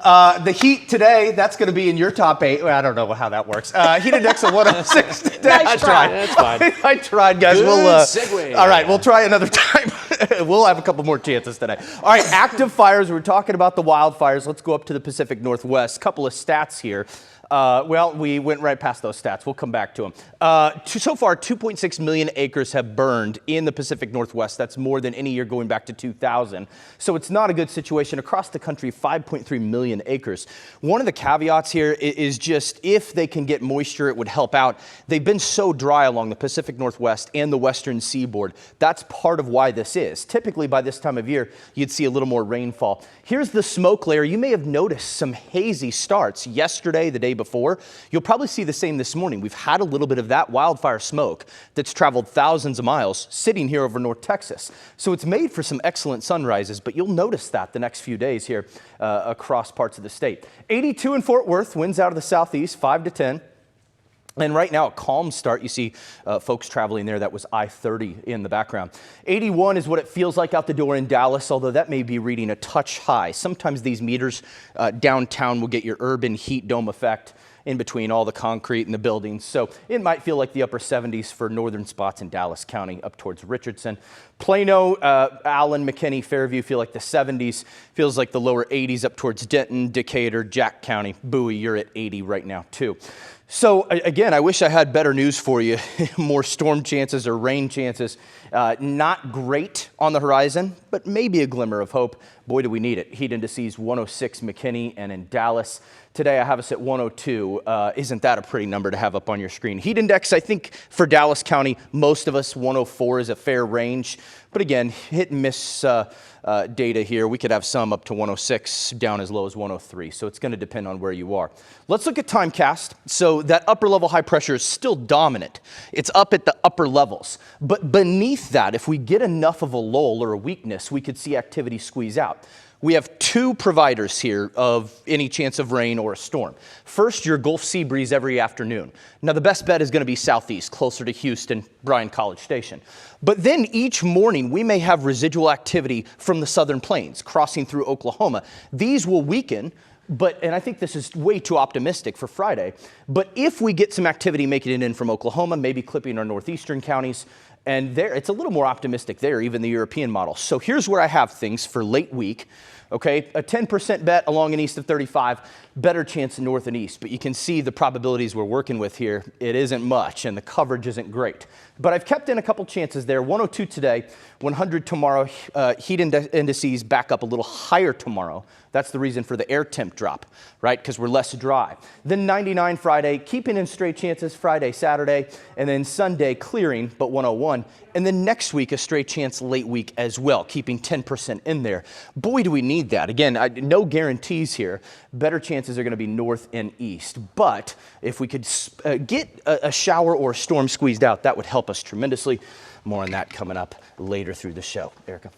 The heat today, that's going to be in your top 8. Well, I don't know how that works. Heat index of 106 today. Nice try. That's fine. I tried, guys. Good We'll, segue. All right, we'll try another time. We'll have a couple more chances today. All right, active fires. We're talking about the wildfires. Let's go up to the Pacific Northwest. Couple of stats here. Well, we went right past those stats. We'll come back to them. So far, 2.6 million acres have burned in the Pacific Northwest. That's more than any year going back to 2000. So it's not a good situation. Across the country, 5.3 million acres. One of the caveats here is just if they can get moisture, it would help out. They've been so dry along the Pacific Northwest and the western seaboard. That's part of why this is. Typically, by this time of year, you'd see a little more rainfall. Here's the smoke layer. You may have noticed some hazy starts yesterday, the day before. You'll probably see the same this morning. We've had a little bit of that wildfire smoke that's traveled thousands of miles sitting here over North Texas. So it's made for some excellent sunrises, but you'll notice that the next few days here across parts of the state. 82 in Fort Worth, winds out of the southeast, 5 to 10. And right now, a calm start. You see folks traveling there. That was I-30 in the background. 81 is what it feels like out the door in Dallas, although that may be reading a touch high. Sometimes these meters downtown will get your urban heat dome effect in between all the concrete and the buildings. So it might feel like the upper 70s for northern spots in Dallas County up towards Richardson. Plano, Allen, McKinney, Fairview feel like the 70s. Feels like the lower 80s up towards Denton, Decatur, Jack County. Bowie, you're at 80 right now too. So again, I wish I had better news for you. More storm chances or rain chances. Not great on the horizon, but maybe a glimmer of hope. Boy, do we need it. Heat indices 106 McKinney and in Dallas. Today I have us at 102. Isn't that a pretty number to have up on your screen? Heat index, I think for Dallas County, most of us 104 is a fair range. But again, hit and miss data here. We could have some up to 106, down as low as 103. So it's going to depend on where you are. Let's look at timecast. So that upper level high pressure is still dominant. It's up at the upper levels. But beneath that, if we get enough of a lull or a weakness, we could see activity squeeze out. We have two providers here of any chance of rain or a storm. First, your Gulf sea breeze every afternoon. Now, the best bet is going to be southeast, closer to Houston, Bryan College Station. But then each morning, we may have residual activity from the southern plains crossing through Oklahoma. These will weaken, and I think this is way too optimistic for Friday, but if we get some activity making it in from Oklahoma, maybe clipping our northeastern counties, and there, it's a little more optimistic there, even the European model. So here's where I have things for late week. Okay, a 10% bet along and east of 35, better chance north and east. But you can see the probabilities we're working with here. It isn't much, and the coverage isn't great. But I've kept in a couple chances there. 102 today, 100 tomorrow. Heat indices back up a little higher tomorrow. That's the reason for the air temp drop, right? Because we're less dry. Then 99 Friday, keeping in straight chances Friday, Saturday, and then Sunday clearing, but 101. And then next week, a straight chance late week as well, keeping 10% in there. Boy, do we need that. Again, no guarantees here. Better chances are going to be north and east. But if we could get a shower or a storm squeezed out, that would help us tremendously. More on that coming up later through the show. Erica.